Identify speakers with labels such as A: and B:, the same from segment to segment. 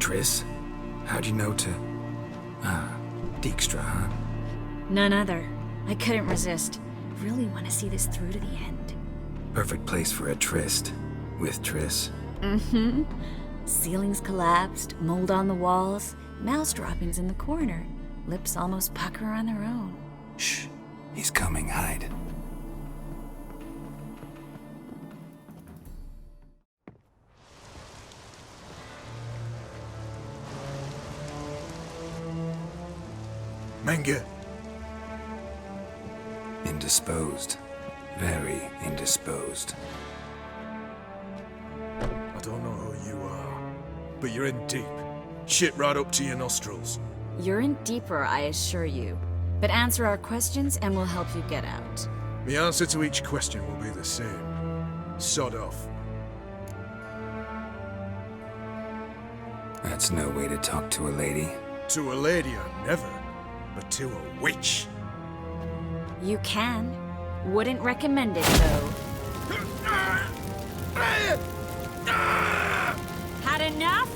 A: Triss? How'd you know to... Dijkstra, huh?
B: None other. I couldn't resist. Really want to see this through to the end.
A: Perfect place for a tryst. With Triss.
B: Mm-hmm. Ceilings collapsed, mold on the walls, mouse droppings in the corner. Lips almost pucker on their own.
A: Shh. He's coming, hide.
C: Menge.
A: Indisposed. Very indisposed.
C: I don't know who you are, but you're in deep. Shit right up to your nostrils.
B: You're in deeper, I assure you. But answer our questions and we'll help you get out.
C: The answer to each question will be the same. Sod off.
A: That's no way to talk to a lady.
C: To a lady, I never. But to a witch.
B: You can. Wouldn't recommend it, though. Had enough?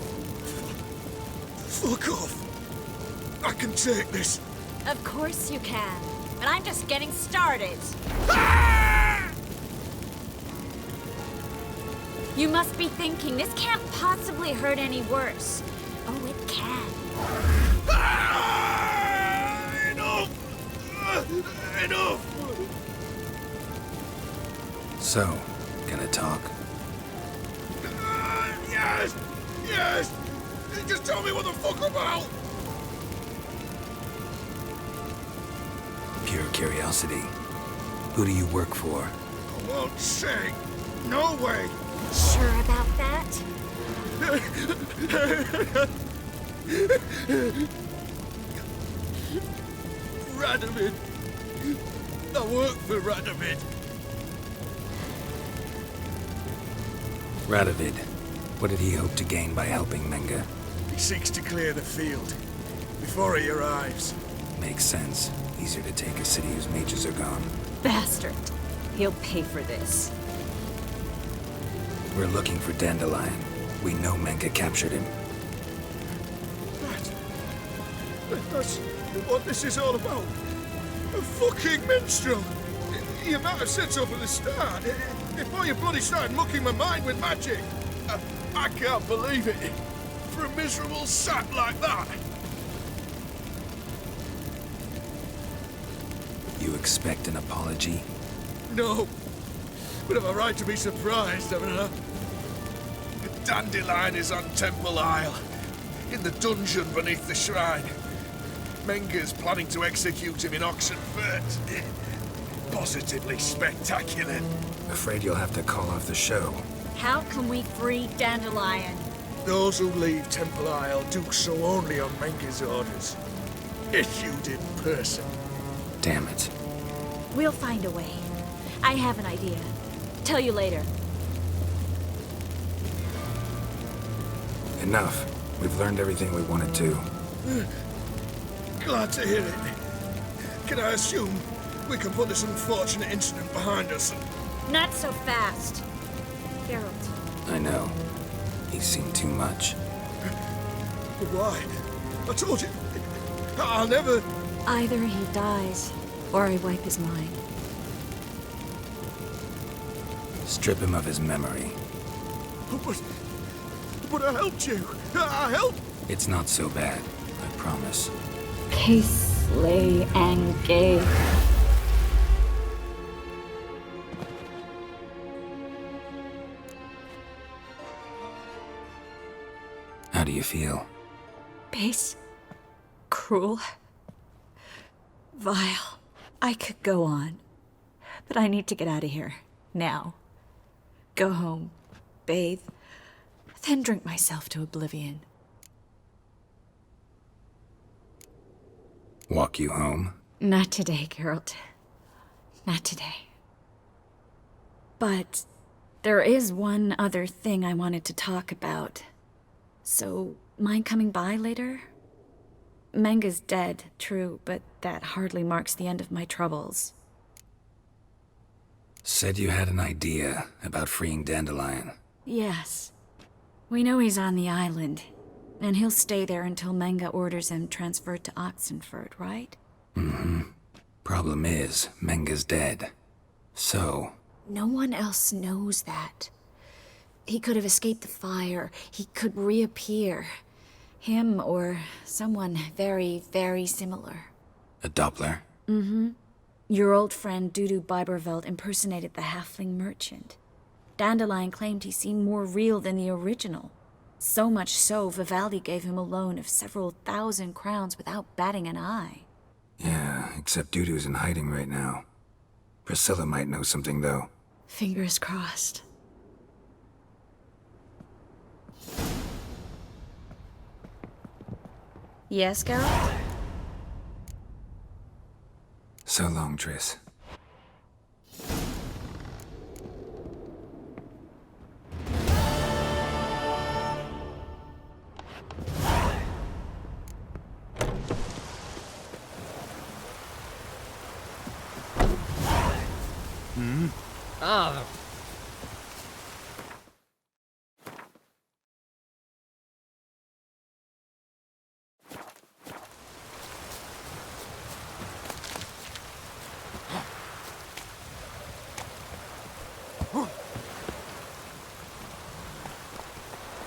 C: Fuck off. I can take this.
B: Of course you can. But I'm just getting started. You must be thinking, this can't possibly hurt any worse. Oh, it can.
C: Enough!
A: So, gonna talk?
C: Yes! Yes! Just tell me what the fuck about!
A: Pure curiosity. Who do you work for?
C: I won't say. No way!
B: Sure about that?
C: Radovid. I work for Radovid.
A: Radovid. What did he hope to gain by helping Menge?
C: He seeks to clear the field before he arrives.
A: Makes sense. Easier to take a city whose mages are gone.
B: Bastard. He'll pay for this.
A: We're looking for Dandelion. We know Menge captured him.
C: That's what this is all about. A fucking minstrel! You might have said so from the start, before you bloody started mucking my mind with magic. I can't believe it. For a miserable sap like that.
A: You expect an apology?
C: No. But I've a right to be surprised, haven't I? Dandelion is on Temple Isle, in the dungeon beneath the shrine. Menge's planning to execute him in Oxenfurt. Positively spectacular.
A: Afraid you'll have to call off the show.
B: How can we free Dandelion?
C: Those who leave Temple Isle do so only on Menge's orders. Issued in person.
A: Damn it.
B: We'll find a way. I have an idea. Tell you later.
A: Enough. We've learned everything we wanted to.
C: Glad to hear it. Can I assume we can put this unfortunate incident behind us?
B: Not so fast. Geralt.
A: I know. He's seen too much.
C: But why? I told you. I'll never...
B: Either he dies, or I wipe his mind.
A: Strip him of his memory.
C: But I helped you. I helped...
A: It's not so bad, I promise.
B: Case lay and gay.
A: How do you feel?
B: Base. Cruel. Vile. I could go on. But I need to get out of here. Now. Go home. Bathe. Then drink myself to oblivion.
A: Walk you home?
B: Not today, Geralt. Not today. But there is one other thing I wanted to talk about. So, mind coming by later? Menge's dead, true, but that hardly marks the end of my troubles.
A: Said you had an idea about freeing Dandelion.
B: Yes. We know he's on the island. And he'll stay there until Manga orders him transferred to Oxenford, right?
A: Problem is, Menga's dead. So,
B: No one else knows that. He could have escaped the fire. He could reappear. Him or someone very, very similar.
A: a Doppler?
B: Your old friend Dudu Biberveld impersonated the halfling merchant. Dandelion claimed he seemed more real than the original. So much so, Vivaldi gave him a loan of several thousand crowns without batting an eye.
A: Yeah, except Dudu's in hiding right now. Priscilla might know something, though.
B: Fingers crossed. Yes, Geralt?
A: So long, Triss.
D: Ah,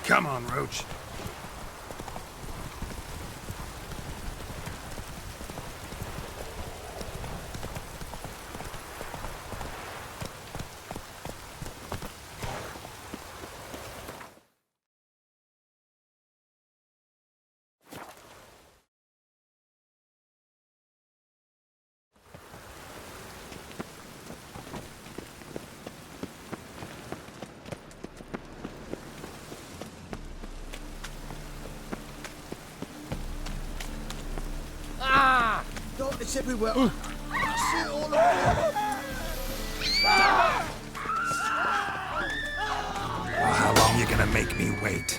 A: Come on, Roach.
C: God, it's everywhere. See it all around.
A: Well, how long you gonna make me wait?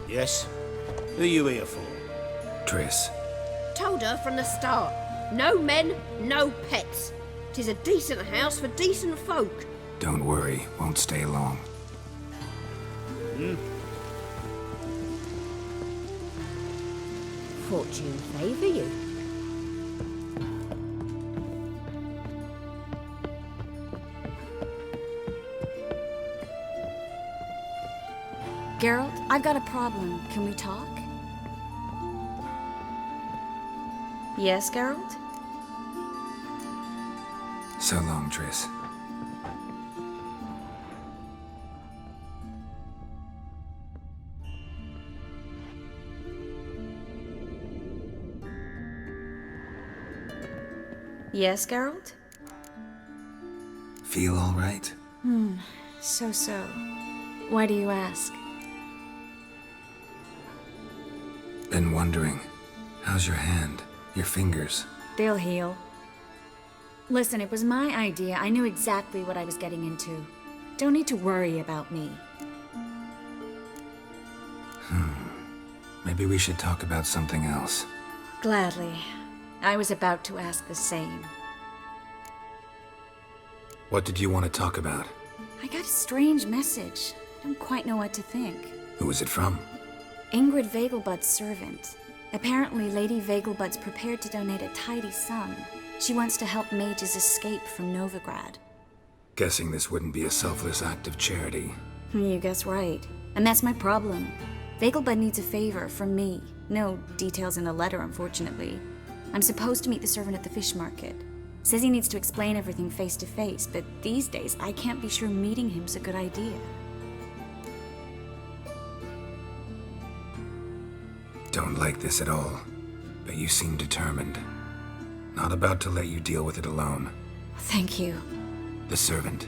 E: Yes? Who you here for?
A: Triss.
F: Told her from the start. No men, no pets. 'Tis a decent house for decent folk.
A: Don't worry, won't stay long.
F: Fortune favour you.
B: Geralt, I've got a problem. Can we talk? Yes, Geralt?
A: So long, Triss.
B: Yes, Geralt?
A: Feel all right?
B: So. Why do you ask?
A: Been wondering. How's your hand? Your fingers?
B: They'll heal. Listen, it was my idea. I knew exactly what I was getting into. Don't need to worry about me.
A: Maybe we should talk about something else.
B: Gladly. I was about to ask the same.
A: What did you want to talk about?
B: I got a strange message. I don't quite know what to think.
A: Who was it from?
B: Ingrid Vegelbud's servant. Apparently, Lady Vegelbud's prepared to donate a tidy sum. She wants to help mages escape from Novigrad.
A: Guessing this wouldn't be a selfless act of charity.
B: You guess right. And that's my problem. Vegelbud needs a favor from me. No details in the letter, unfortunately. I'm supposed to meet the servant at the fish market. Says he needs to explain everything face to face, but these days I can't be sure meeting him's a good idea.
A: Don't like this at all, but you seem determined. Not about to let you deal with it alone.
B: Thank you.
A: The servant.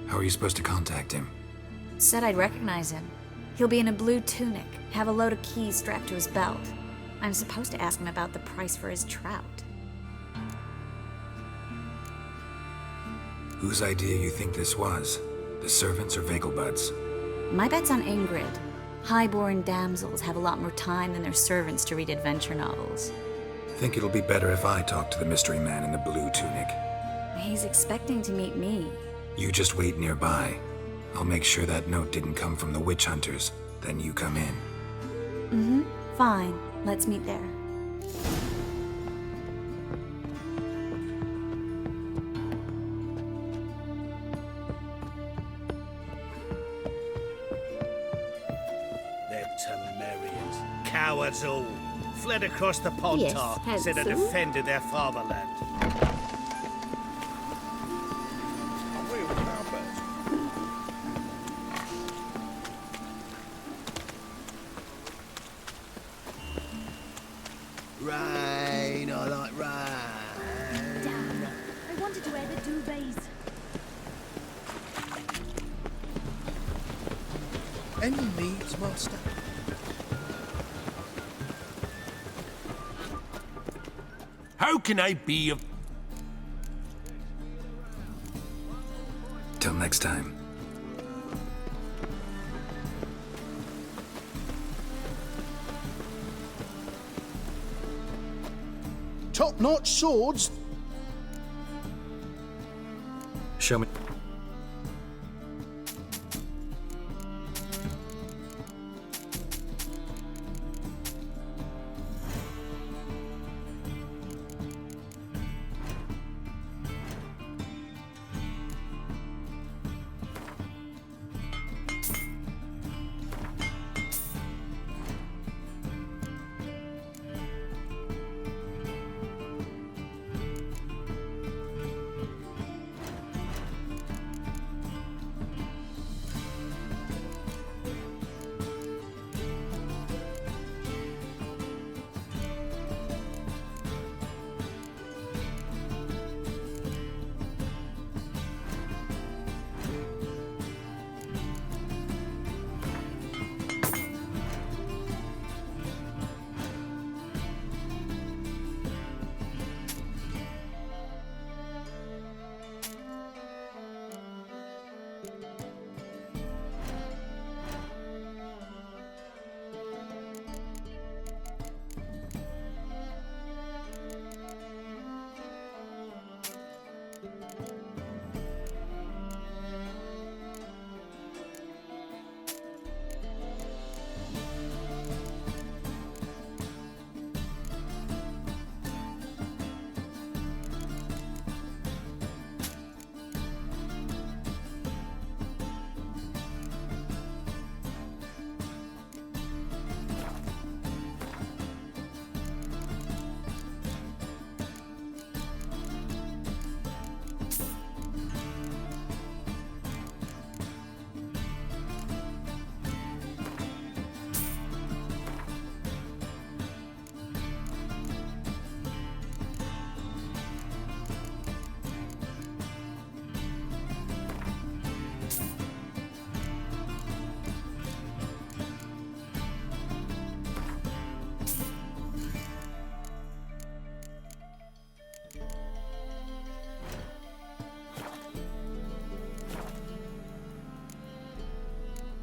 A: How are you supposed to contact him?
B: Said I'd recognize him. He'll be in a blue tunic, have a load of keys strapped to his belt. I'm supposed to ask him about the price for his trout.
A: Whose idea you think this was? The servants or Vegelbud's?
B: My bet's on Ingrid. High-born damsels have a lot more time than their servants to read adventure novels.
A: Think it'll be better if I talk to the mystery man in the blue tunic.
B: He's expecting to meet me.
A: You just wait nearby. I'll make sure that note didn't come from the witch hunters. Then you come in.
B: Fine. Let's meet there.
E: They're Temerians. Cowards all. Fled across the
F: Yes,
E: Pontar, said had
F: handsome.
E: defended their fatherland. Rain, I like rain.
G: Damn. I wanted to wear the duvets.
C: Any needs, master?
H: How can I be of...
A: Till next time.
C: Top-notch swords?
A: Show me.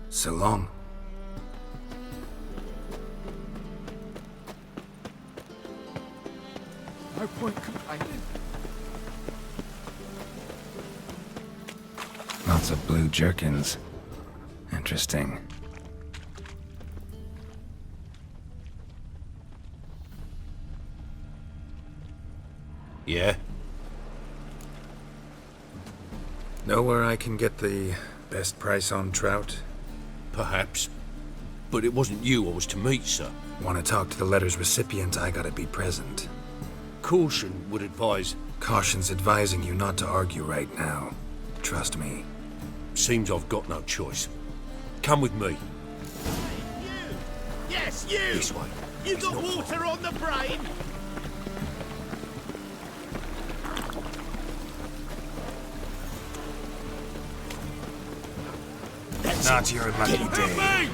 A: So long.
C: No point complaining.
A: Lots of blue jerkins. Interesting.
H: Yeah?
A: Know where I can get the best price on trout?
H: Perhaps. But it wasn't you I was to meet, sir.
A: Want to talk to the letter's recipient, I gotta be present.
H: Caution would advise
A: Caution's advising you not to argue right now. Trust me.
H: Seems I've got no choice. Come with me.
E: Yes, you!
H: This way.
E: You
H: It's
E: got
H: not
E: water on the brain?
A: Not your lucky day.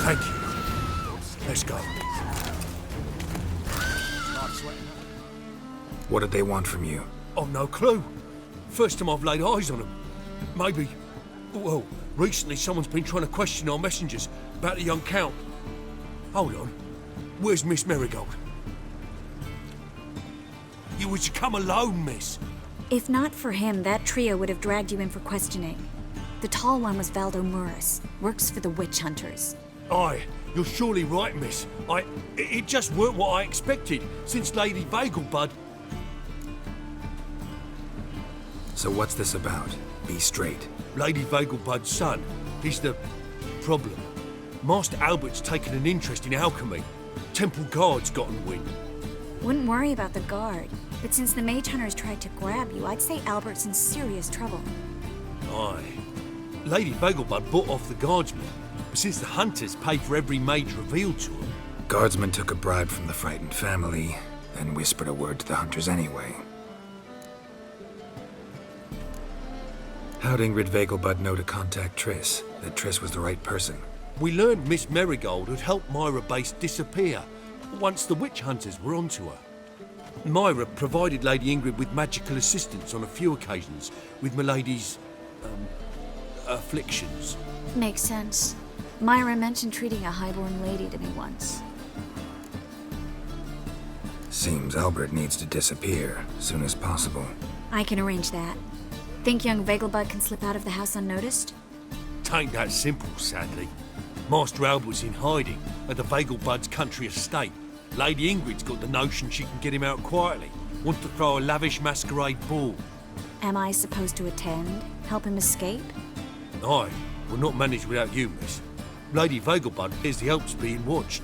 H: Thank you. Let's go.
A: What did they want from you?
H: I've no clue. First time I've laid eyes on them. Maybe... Well, recently someone's been trying to question our messengers about the young Count. Hold on. Where's Miss Marigold? You was to come alone, miss.
B: If not for him, that trio would have dragged you in for questioning. The tall one was Valdo Muris, works for the witch hunters.
H: Aye, you're surely right, miss. It just weren't what I expected, since Lady Vagelbud...
A: So what's this about? Be straight.
H: Lady Vagelbud's son, he's the problem. Master Albert's taken an interest in alchemy. Temple guards gotten wind.
B: Wouldn't worry about the guard, but since the mage hunters tried to grab you, I'd say Albert's in serious trouble.
H: Aye. Lady Vagelbud bought off the guardsmen, but since the hunters pay for every mage revealed to them...
A: Guardsmen took a bribe from the frightened family, then whispered a word to the hunters anyway. How'd Ingrid Vagelbud know to contact Triss? That Triss was the right person?
H: We learned Miss Marigold had helped Myra Base disappear once the witch hunters were onto her. Myra provided Lady Ingrid with magical assistance on a few occasions with Milady's... afflictions.
B: Makes sense. Myra mentioned treating a highborn lady to me once.
A: Seems Albert needs to disappear soon as possible.
B: I can arrange that. Think young Vagelbud can slip out of the house unnoticed?
H: Tain't that simple, sadly. Master Albert's in hiding at the Vagelbud's country estate. Lady Ingrid's got the notion she can get him out quietly. Wants to throw a lavish masquerade ball.
B: Am I supposed to attend? Help him escape?
H: Aye, we'll not manage without you, miss. Lady Vagelbud is the help's being watched.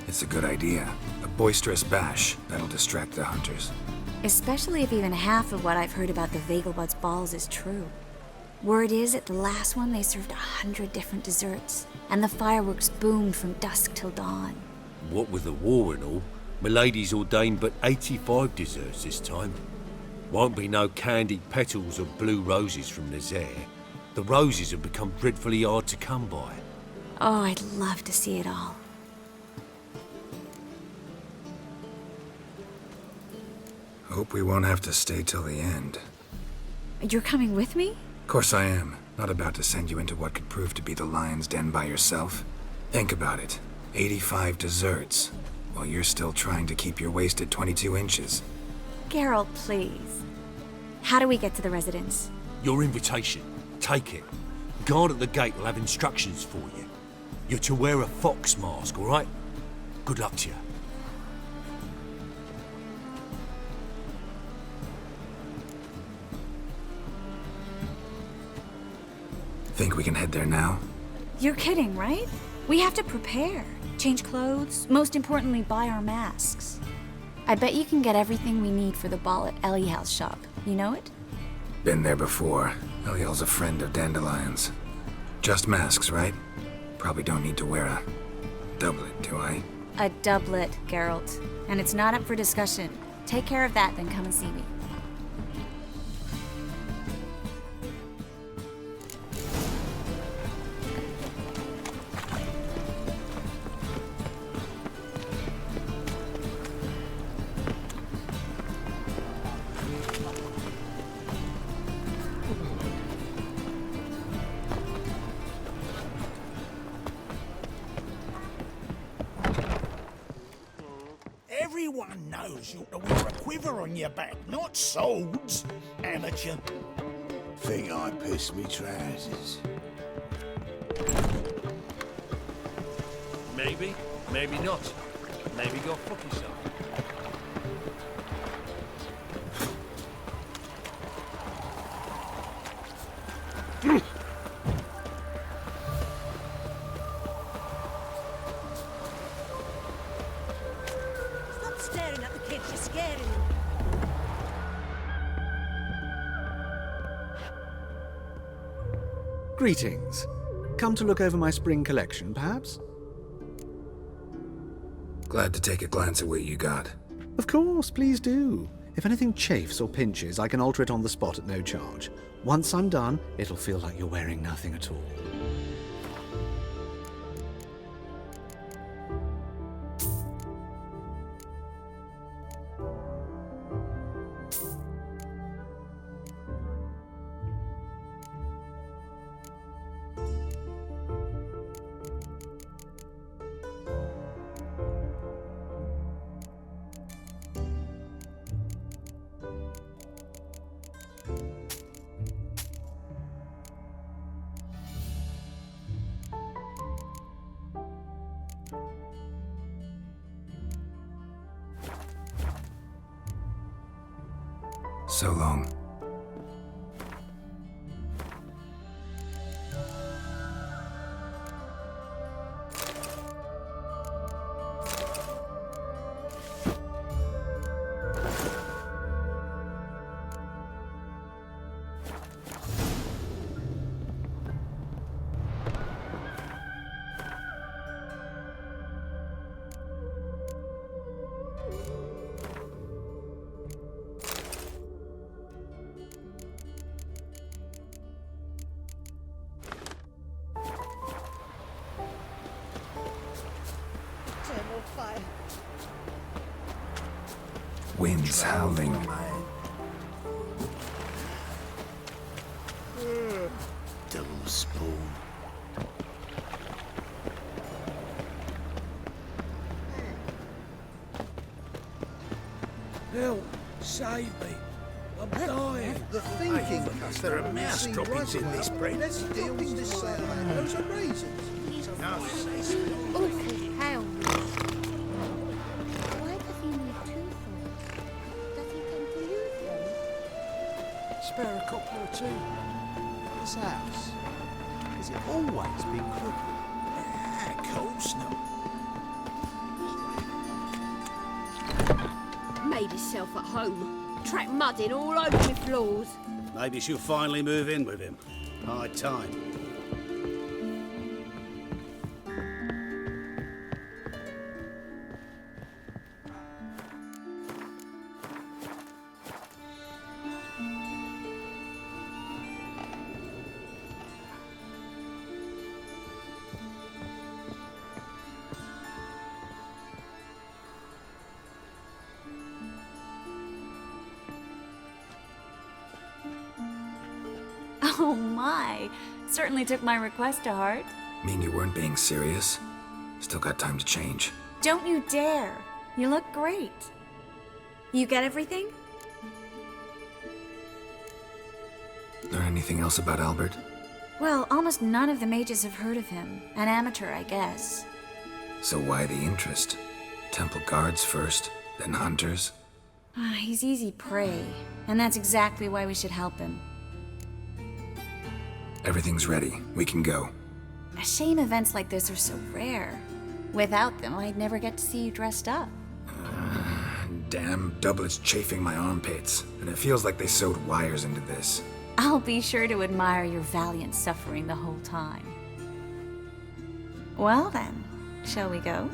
A: It's a good idea. A boisterous bash that'll distract the hunters.
B: Especially if even half of what I've heard about the Vagelbud's balls is true. Word is, at the last one they served 100 different desserts, and the fireworks boomed from dusk till dawn.
H: What with the war and all, Milady's ordained but 85 desserts this time. Won't be no candied petals or blue roses from Nazaire. The roses have become dreadfully hard to come by.
B: Oh, I'd love to see it all.
A: Hope we won't have to stay till the end.
B: You're coming with me?
A: Of course I am. Not about to send you into what could prove to be the lion's den by yourself. Think about it. 85 desserts, while you're still trying to keep your waist at 22 inches.
B: Geralt, please. How do we get to the residence?
H: Your invitation. Take it. Guard at the gate will have instructions for you. You're to wear a fox mask, all right? Good luck to you.
A: Think we can head there now?
B: You're kidding, right? We have to prepare. Change clothes. Most importantly, buy our masks. I bet you can get everything we need for the ball at Eliel's shop. You know it?
A: Been there before. Eliel's a friend of Dandelion's. Just masks, right? Probably don't need to wear a doublet, do I?
B: A doublet, Geralt. And it's not up for discussion. Take care of that, then come and see me.
E: Everyone knows you're to wear a quiver on your back, not swords. Amateur. Think I pissed me trousers.
H: Maybe, maybe not. Maybe go fuck yourself.
G: Stop staring at the kids, you're scaring them.
I: Greetings. Come to look over my spring collection, perhaps?
A: Glad to take a glance at what you got.
I: Of course, please do. If anything chafes or pinches, I can alter it on the spot at no charge. Once I'm done, it'll feel like you're wearing nothing at all.
A: So long. Winds howling.
E: Double spoon.
C: Help! Save me! I'm dying!
E: The thinking there are mouse droppings in this bread. Let's deal with this those are raisins.
F: Awful hell.
G: Why does he need two thoughts? Does he tend to use them?
E: Spare a couple or two. This house, has it always been crooked? Of course not.
F: Made himself at home. Track mud in all over my floors.
E: Maybe she'll finally move in with him. High time.
B: Oh my! Certainly took my request to heart.
A: Mean you weren't being serious? Still got time to change.
B: Don't you dare! You look great. You get everything?
A: Learn anything else about Albert?
B: Well, almost none of the mages have heard of him. An amateur, I guess.
A: So why the interest? Temple guards first, then hunters?
B: He's easy prey, and that's exactly why we should help him.
A: Everything's ready. We can go.
B: A shame events like this are so rare. Without them, I'd never get to see you dressed up.
A: Damn doublets chafing my armpits, and it feels like they sewed wires into this.
B: I'll be sure to admire your valiant suffering the whole time. Well then, shall we go?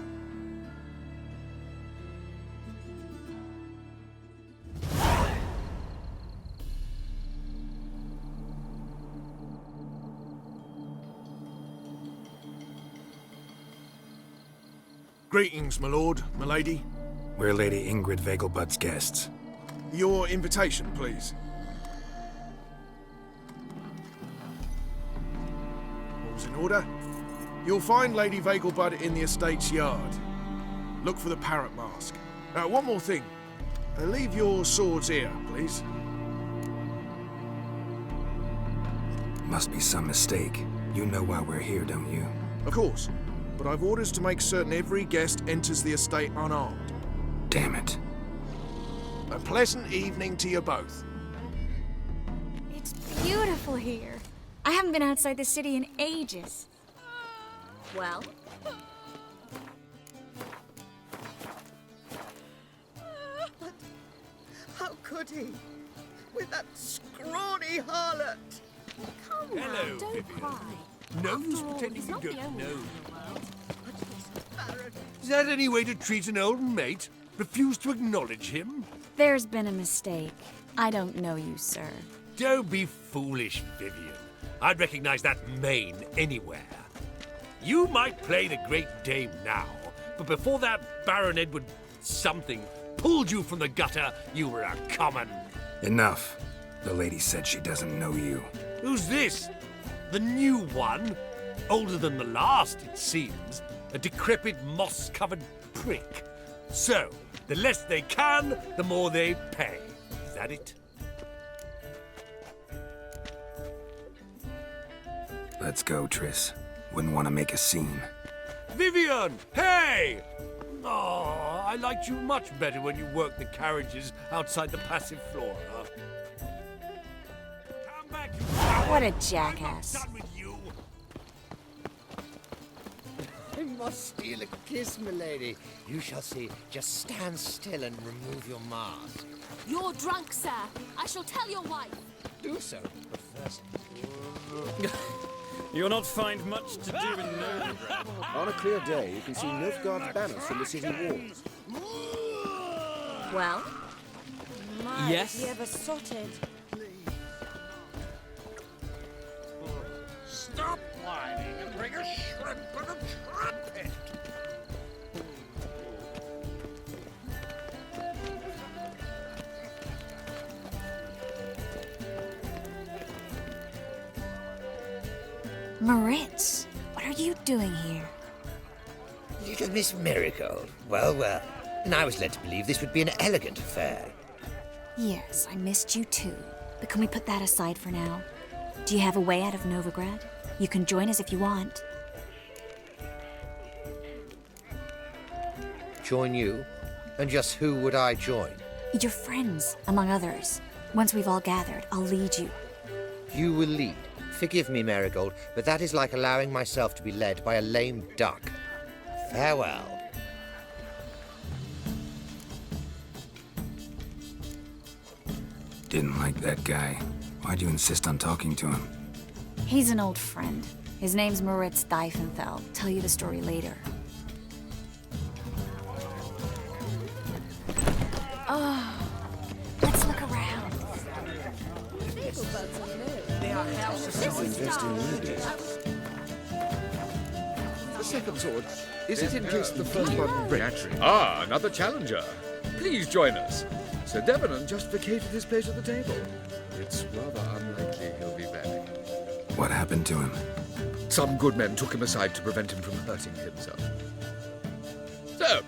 C: Greetings, my lord, my lady.
A: We're Lady Ingrid Vegelbud's guests.
C: Your invitation, please. All's in order. You'll find Lady Vegelbud in the estate's yard. Look for the parrot mask. One more thing. Leave your swords here, please.
A: Must be some mistake. You know why we're here, don't you?
C: Of course, but I've orders to make certain every guest enters the estate unarmed.
A: Damn it.
C: A pleasant evening to you both.
B: It's beautiful here. I haven't been outside the city in ages. Well?
J: How could he? With that scrawny harlot!
G: Come now, don't cry.
H: No use pretending you don't know. Is that any way to treat an old mate? Refuse to acknowledge him?
B: There's been a mistake. I don't know you, sir.
H: Don't be foolish, Vivian. I'd recognize that mane anywhere. You might play the Great Dame now, but before that Baron Edward something pulled you from the gutter, you were a common.
A: Enough. The lady said she doesn't know you.
H: Who's this? The new one? Older than the last, it seems. A decrepit, moss-covered prick. So, the less they can, the more they pay. Is that it?
A: Let's go, Triss. Wouldn't want to make a scene.
H: Vivian! Hey! Oh, I liked you much better when you worked the carriages outside the passive flora. Come back, you...
B: What a jackass.
H: I'm not done with you.
D: I must steal a kiss, milady. You shall see. Just stand still and remove your mask.
G: You're drunk, sir. I shall tell your wife.
D: Do so, but first...
K: You'll not find much to do in Novigrad.
E: On a clear day, you can see Nilfgaard's banners from the city walls.
B: Well?
K: Yes?
G: You ever sorted?
C: Stop whining and bring a shrimp and a trumpet!
B: Moritz, what are you doing here?
D: Little Miss Marigold. Well, well. And I was led to believe this would be an elegant affair.
B: Yes, I missed you too. But can we put that aside for now? Do you have a way out of Novigrad? You can join us if you want.
D: Join you? And just who would I join?
B: Your friends, among others. Once we've all gathered, I'll lead you.
D: You will lead. Forgive me, Marigold, but that is like allowing myself to be led by a lame duck. Farewell.
A: Didn't like that guy. Why'd you insist on talking to him?
B: He's an old friend. His name's Moritz Diefenfeld. Tell you the story later. Oh, let's look around.
E: Invest in movies.
C: The second sword. Is it in case the first one breaks?
L: Ah, another challenger. Please join us. Sir Devenant just vacated his place at the table. It's rather unlikely he'll be back.
A: What happened to him?
L: Some good men took him aside to prevent him from hurting himself. So,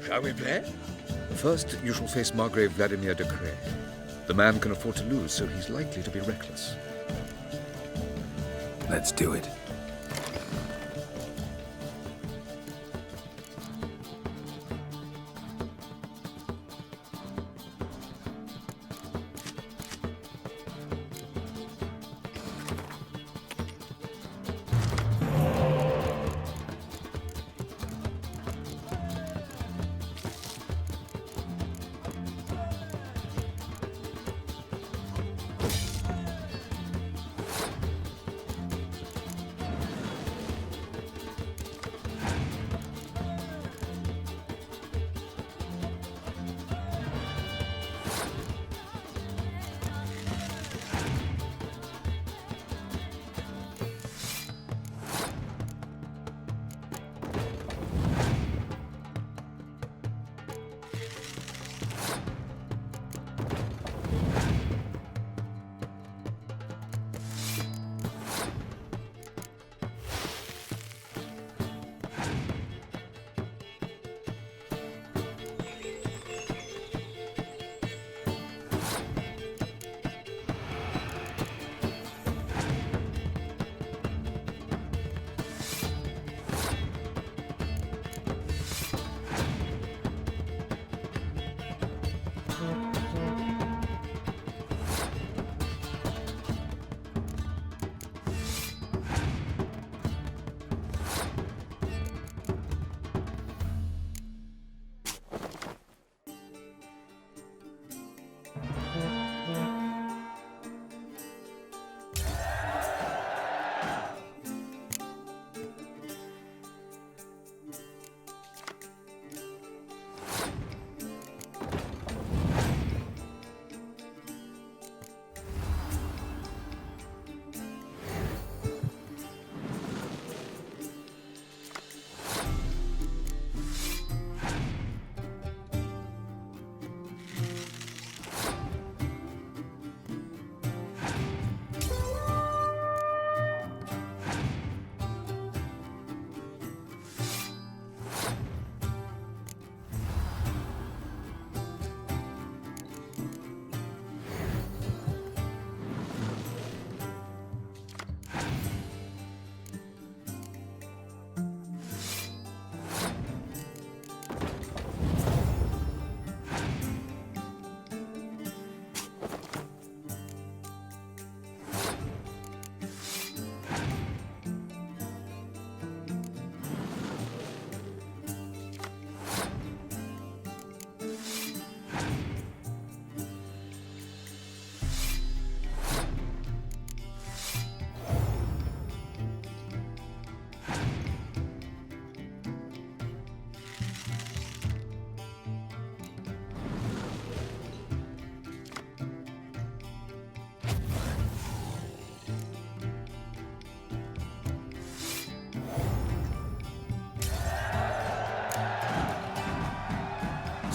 L: shall we play? First, you shall face Margrave Vladimir de Cray. The man can afford to lose, so he's likely to be reckless.
A: Let's do it.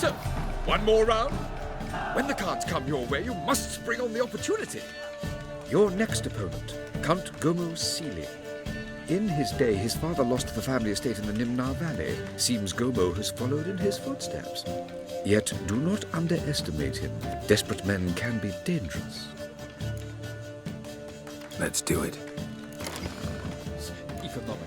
L: So, one more round. When the cards come your way, you must spring on the opportunity. Your next opponent, Count Gomo Sealy. In his day, his father lost the family estate in the Nimnar Valley. Seems Gomo has followed in his footsteps. Yet do not underestimate him. Desperate men can be dangerous.
A: Let's do it.
L: Economically.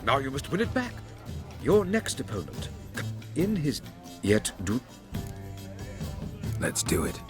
L: Now you must win it back. Your next opponent, in his... Yet do...
A: Let's do it.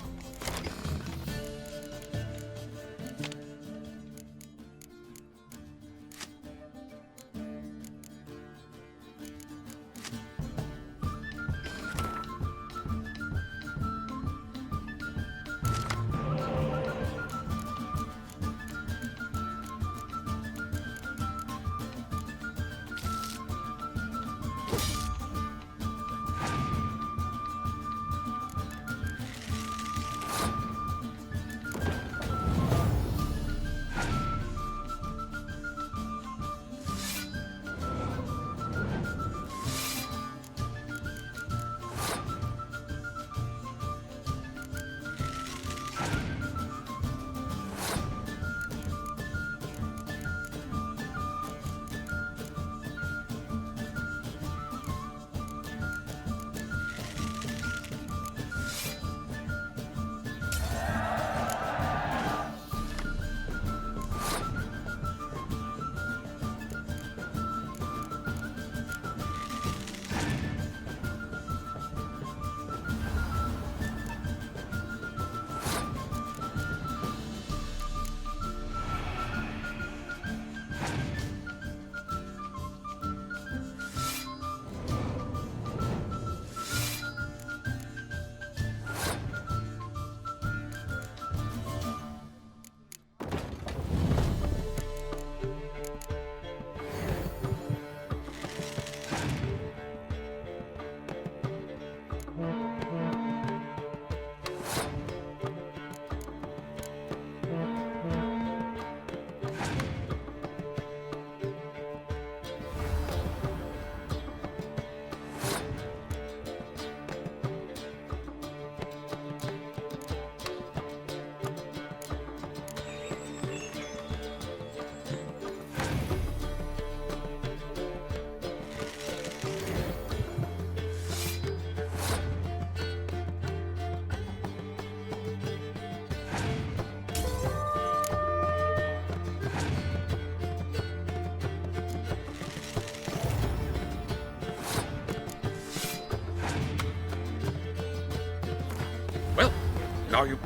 L: Now you...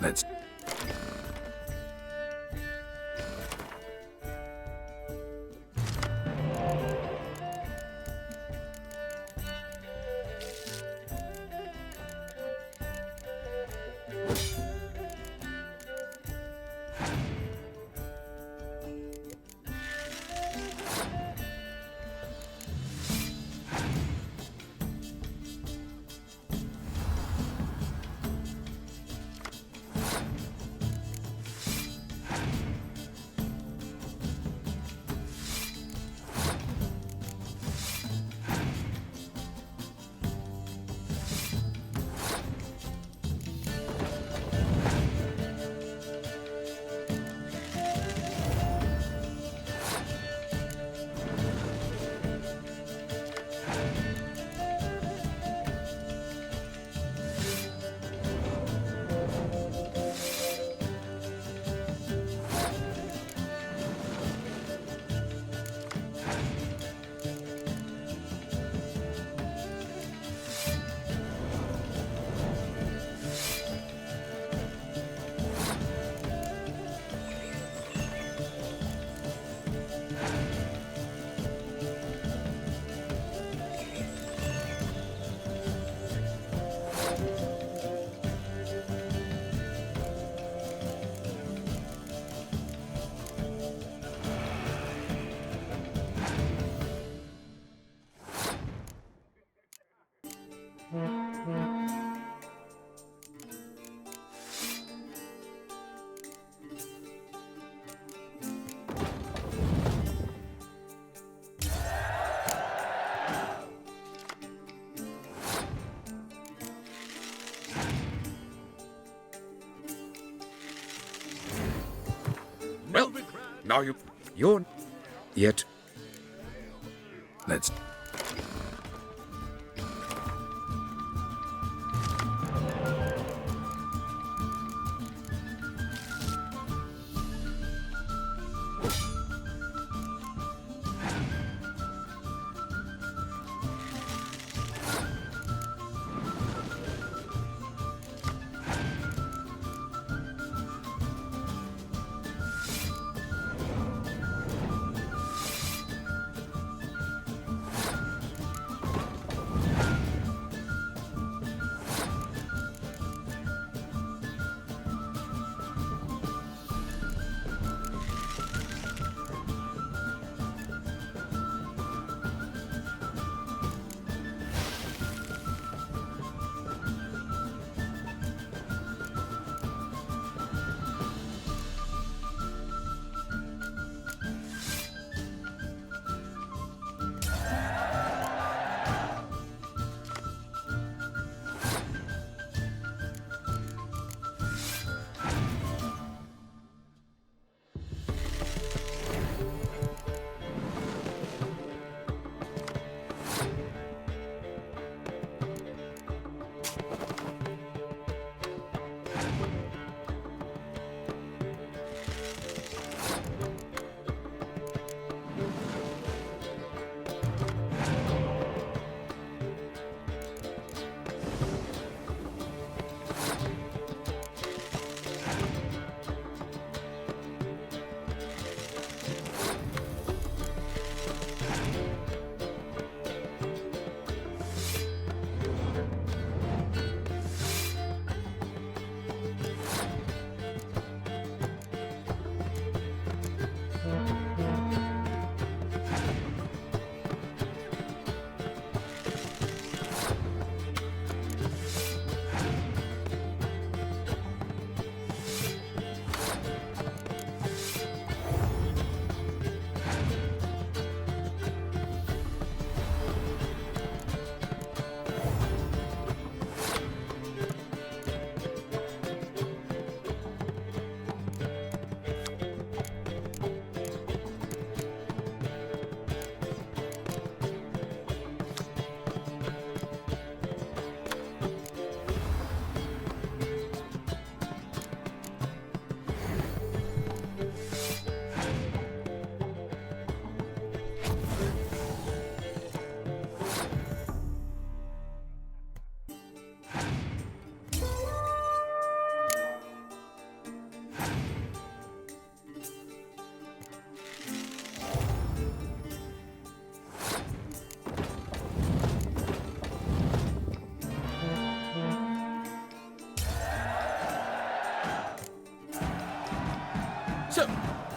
A: Let's...
L: Well, now you're... Yet...
A: Let's...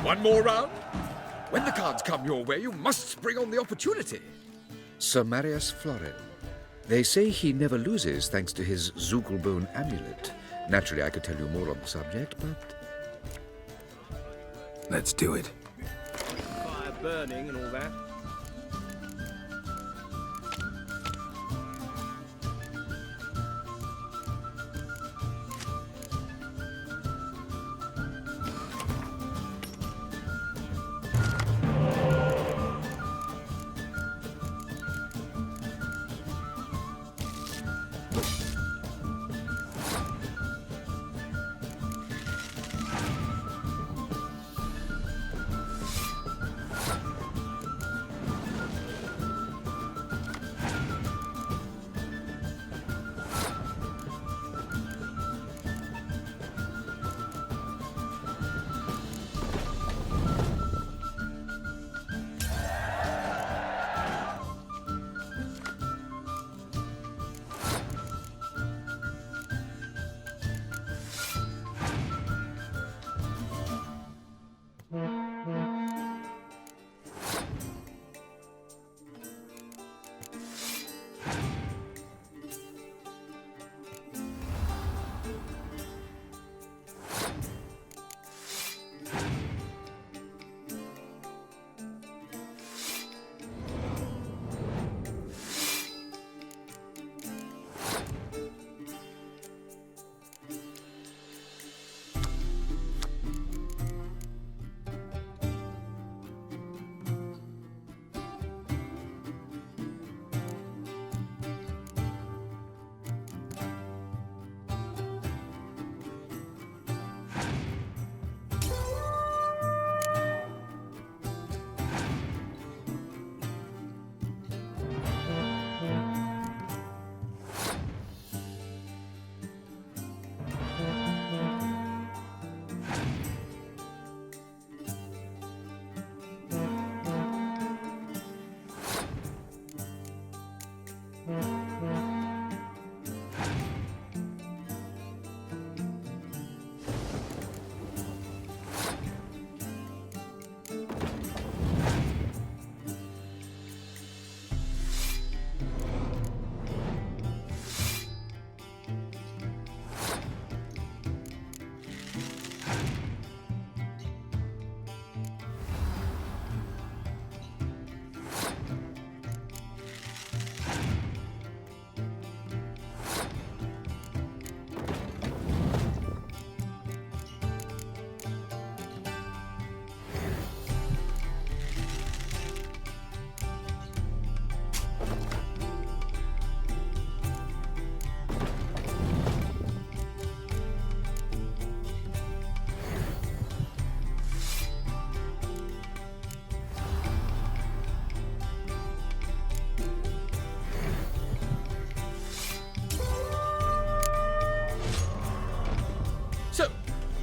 L: One more round? When the cards come your way, you must spring on the opportunity. Sir Marius Florel. They say he never loses thanks to his Zugelbone amulet. Naturally, I could tell you more on the subject, but...
A: Let's do it.
K: Fire burning and all that.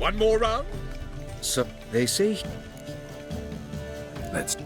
L: One more round? So, they say...
A: Let's...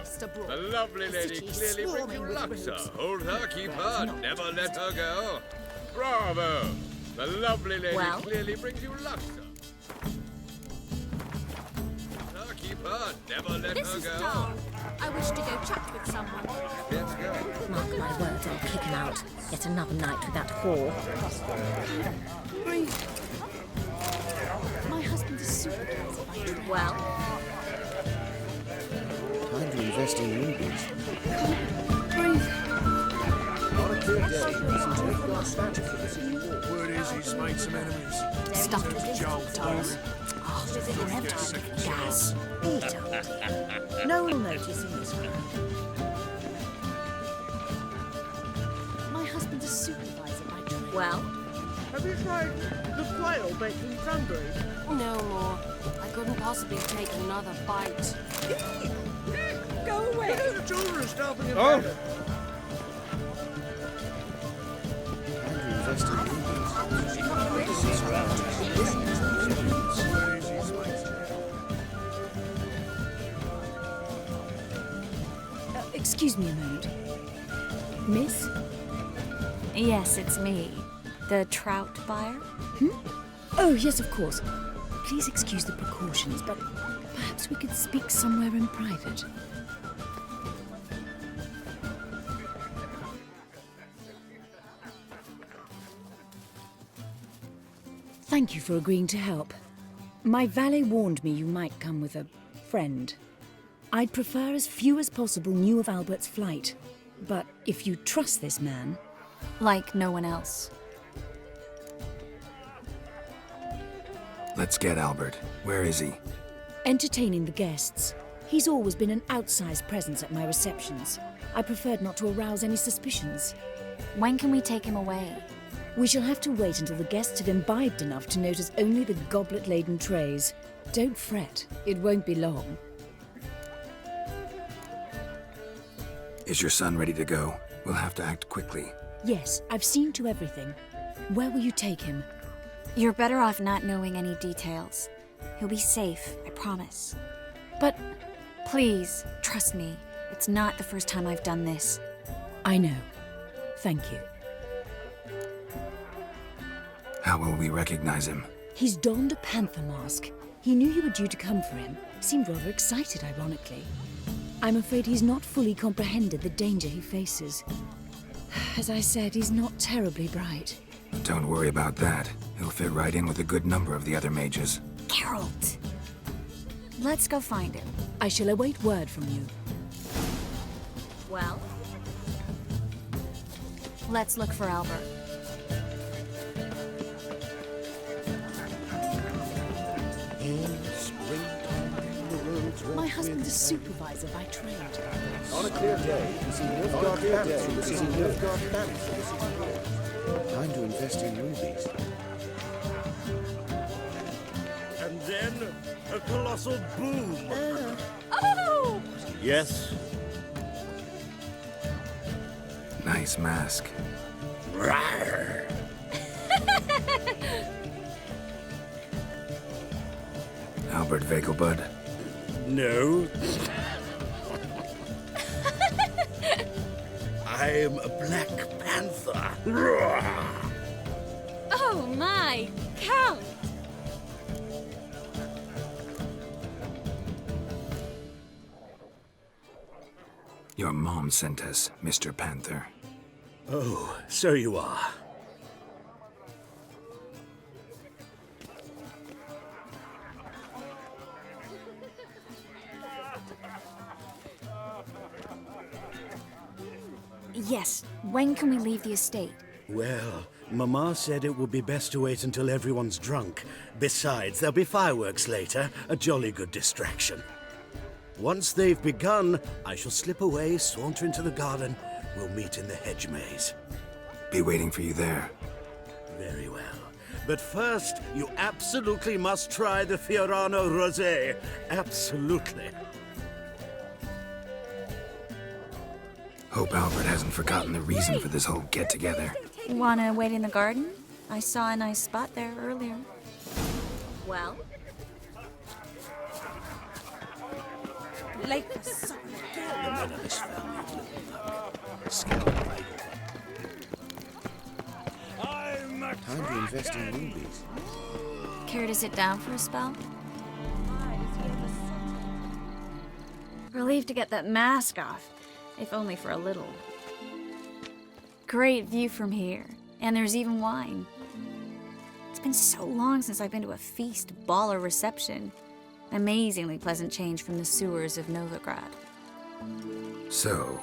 F: Mr. Broad.
L: The lovely lady
F: City
L: clearly brings you
F: swarming with
L: luck, sir.
F: rooms.
L: Hold her, keep her,
F: Not
L: never let her go. Bravo! The lovely lady
F: Well?
L: clearly brings you luck, sir. Hold her, keep her, never let
F: This
L: her
F: is
L: go.
F: Dar. I wish to go chat with someone.
L: Let's go.
M: Mark my words, I'll kick him out. Yet another night with that whore.
G: Breathe. My husband is supervisor by trade.
F: Well?
E: Time to invest in rubies.
G: Breathe.
E: On a clear day, listen to a glass statue for this war.
C: Word is he's made some enemies.
M: Stuffed with Joel. Oh, forever. Gas. Eat up. No one will notice in this crowd.
G: My husband is supervisor by trade.
F: Well?
J: Have you tried the quail baking cranberries?
M: No more. I couldn't possibly take another bite.
J: Go away! The tourist helping him.
E: Time to invest in
M: Excuse me a moment. Miss?
B: Yes, it's me. The trout buyer?
M: Oh, yes, of course. Please excuse the precautions, but perhaps we could speak somewhere in private. Thank you for agreeing to help. My valet warned me you might come with a friend. I'd prefer as few as possible knew of Albert's flight. But if you trust this man...
B: Like no one else.
A: Let's get Albert. Where is he?
M: Entertaining the guests. He's always been an outsized presence at my receptions. I preferred not to arouse any suspicions.
B: When can we take him away?
M: We shall have to wait until the guests have imbibed enough to notice only the goblet-laden trays. Don't fret, it won't be long.
A: Is your son ready to go? We'll have to act quickly.
M: Yes, I've seen to everything. Where will you take him?
B: You're better off not knowing any details. He'll be safe, I promise.
M: But...
B: Please, trust me. It's not the first time I've done this.
M: I know. Thank you.
A: How will we recognize him?
M: He's donned a panther mask. He knew you were due to come for him. Seemed rather excited, ironically. I'm afraid he's not fully comprehended the danger he faces. As I said, he's not terribly bright.
A: Don't worry about that. He'll fit right in with a good number of the other mages.
B: Geralt! Let's go find him.
M: I shall await word from you.
F: Well?
B: Let's look for Albert.
G: My husband is supervisor by trade.
E: On a clear day, see Nilfgaard banners. See Nilfgaard banners. Time to invest in rubies.
K: And then a colossal boom.
F: Oh!
K: Yes.
A: Nice mask.
K: Rawr.
A: Albert Vegelbud.
K: No. I'm a Black Panther. Rawr.
F: Oh my, Count!
A: Your mom sent us, Mr. Panther.
K: Oh, so you are.
B: Yes, when can we leave the estate?
K: Well, Mama said it would be best to wait until everyone's drunk. Besides, there'll be fireworks later, a jolly good distraction. Once they've begun, I shall slip away, saunter into the garden. We'll meet in the hedge maze.
A: Be waiting for you there.
K: Very well. But first, you absolutely must try the Fiorano Rosé. Absolutely.
A: Hope Albert hasn't forgotten the reason for this whole get-together.
B: Wanna wait in the garden? I saw a nice spot there earlier.
F: Well?
J: Like the son of a girl.
K: venomous family of little luck. Scoundrel.
E: Time to invest in rubies.
B: Care to sit down for a spell? Relieved to get that mask off, if only for a little. Great view from here, and there's even wine. It's been so long since I've been to a feast, ball, or reception. Amazingly pleasant change from the sewers of Novigrad.
A: So,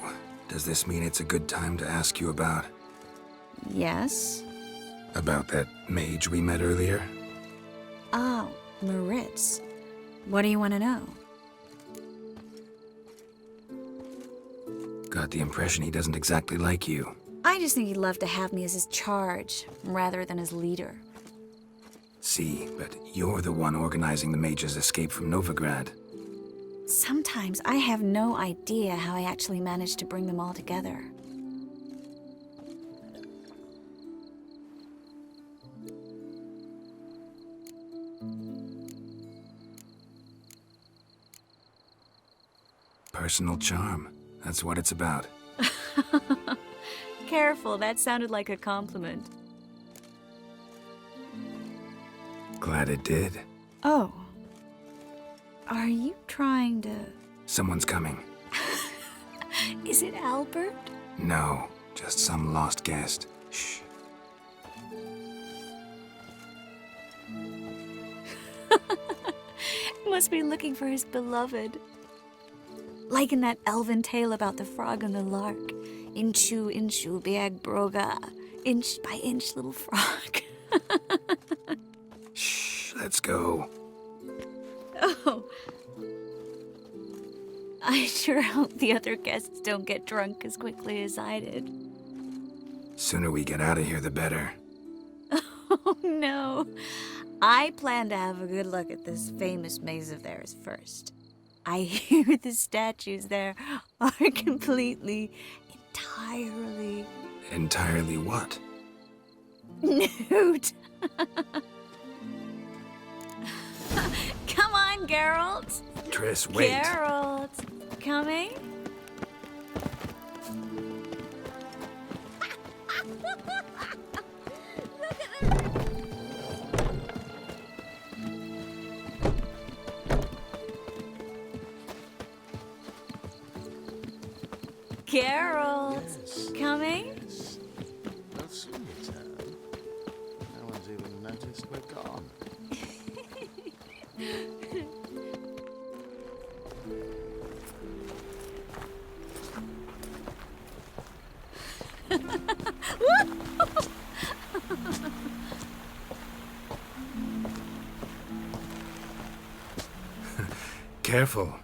A: does this mean it's a good time to ask you about...
B: Yes?
A: About that mage we met earlier?
B: Oh, Moritz. What do you want to know?
A: Got the impression he doesn't exactly like you.
B: I just think he'd love to have me as his charge, rather than his leader.
A: See, but you're the one organizing the mage's escape from Novigrad.
B: Sometimes I have no idea how I actually managed to bring them all together.
A: Personal charm. That's what it's about.
B: Careful, that sounded like a compliment.
A: Glad it did.
B: Oh. Are you trying to...
A: Someone's coming.
B: Is it Albert?
A: No, just some lost guest. Shh.
B: Must be looking for his beloved. Like in that elven tale about the frog and the lark. Inchu, inchu, biag broga. Inch by inch, little frog.
A: Shh, let's go.
B: Oh. I sure hope the other guests don't get drunk as quickly as I did.
A: Sooner we get out of here, the better.
B: Oh, no. I plan to have a good look at this famous maze of theirs first. I hear the statues there are entirely...
A: Entirely what?
B: Nude. Come on, Geralt.
A: Triss, wait.
B: Geralt, coming? Geralt,
E: Yes.
B: coming?
E: Yes. Well, soon return. No one's even noticed we're gone.
A: Careful.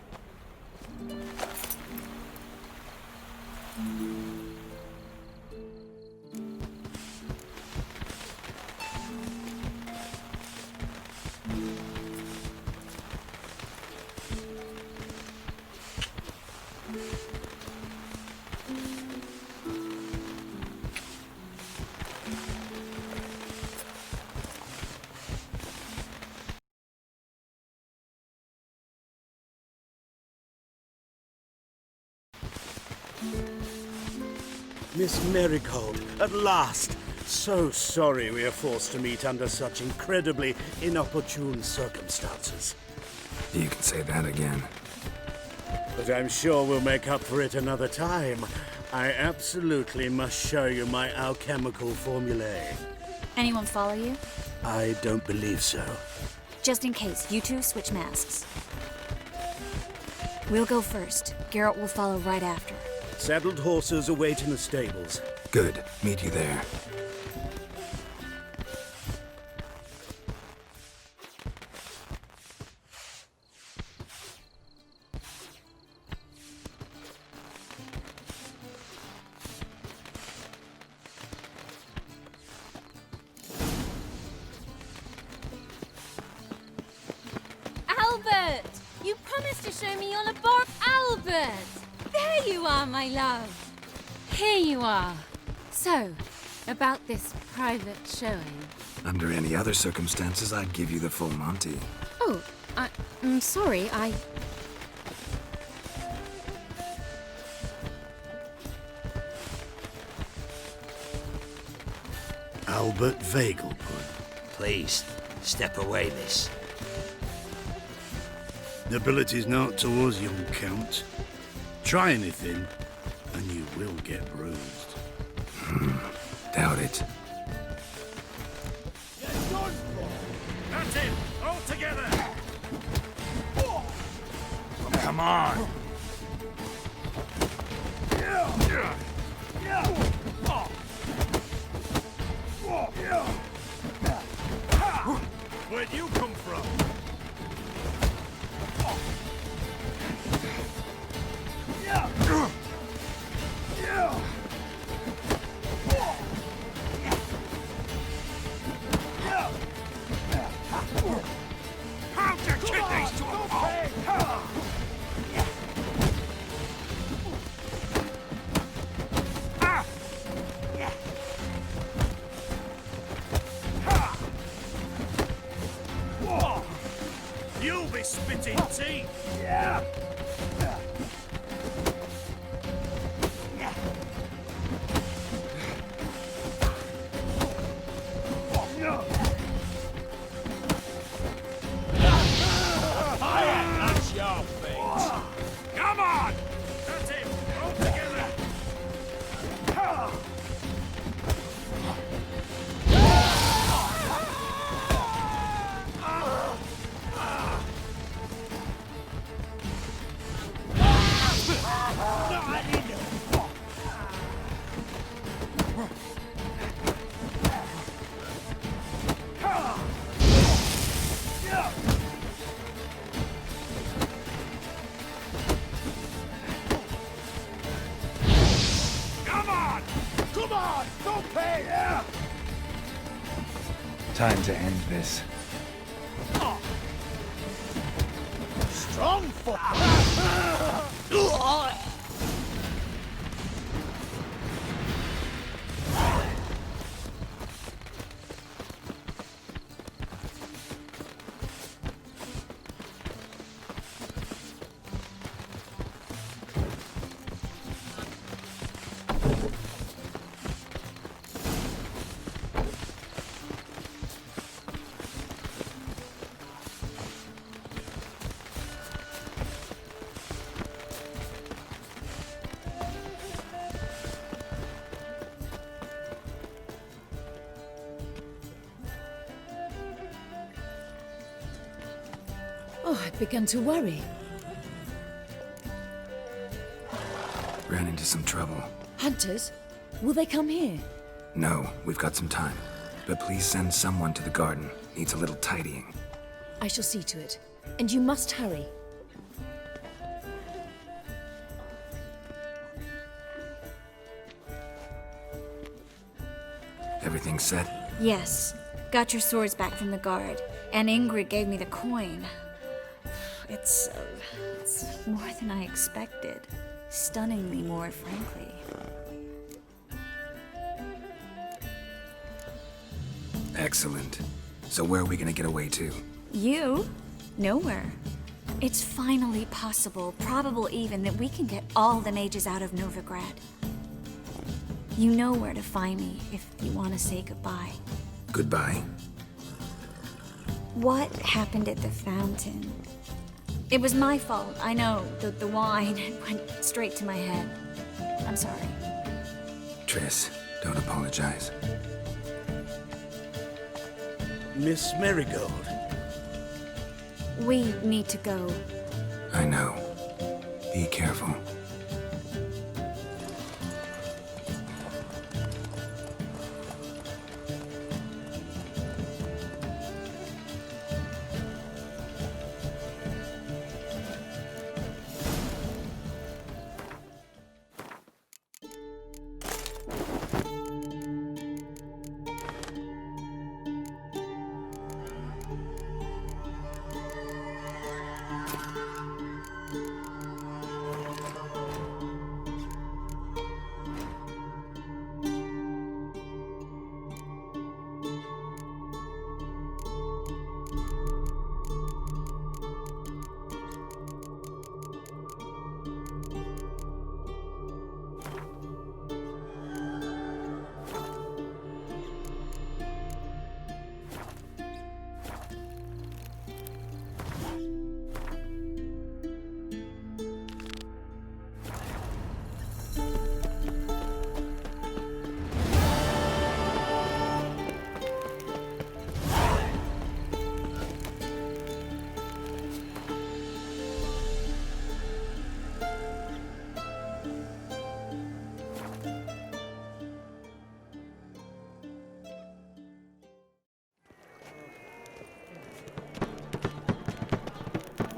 K: Miss Marigold, at last! So sorry we are forced to meet under such incredibly inopportune circumstances.
A: You can say that again.
K: But I'm sure we'll make up for it another time. I absolutely must show you my alchemical formulae.
B: Anyone follow you?
K: I don't believe so.
B: Just in case, you two switch masks. We'll go first. Geralt will follow right after.
K: Saddled horses await in the stables.
A: Good. Meet you there.
N: Albert! You promised to show me your laboratory. Albert! There you are, my love. Here you are. So, about this private showing.
A: Under any other circumstances, I'd give you the full Monty.
N: Oh, I'm sorry,
K: Albert Vegelpud.
O: Please, step away, miss.
K: Nobility's not to us, young Count. Try anything, and you will get bruised.
A: Doubt it.
P: That's it! All together! Come on! Where'd you come from? How'd you kick these to a pulp? You'll be spitting teeth! Yeah! That's your fate! Come on! That's it! All together! Come on! Come on! Don't pay! Yeah!
A: Time to end this.
P: Strong foot!
M: Oh, I've begun to worry.
A: Ran into some trouble.
M: Hunters? Will they come here?
A: No, we've got some time. But please send someone to the garden. Needs a little tidying.
M: I shall see to it. And you must hurry.
A: Everything set?
B: Yes. Got your swords back from the guard. And Ingrid gave me the coin. It's more than I expected. Stunningly more, frankly.
A: Excellent. So where are we gonna get away to?
B: You? Nowhere. It's finally possible, probable even, that we can get all the mages out of Novigrad. You know where to find me if you want to say goodbye.
A: Goodbye.
B: What happened at the fountain? It was my fault, I know. The wine went straight to my head. I'm sorry.
A: Triss, don't apologize.
K: Miss Marigold.
B: We need to go.
A: I know. Be careful.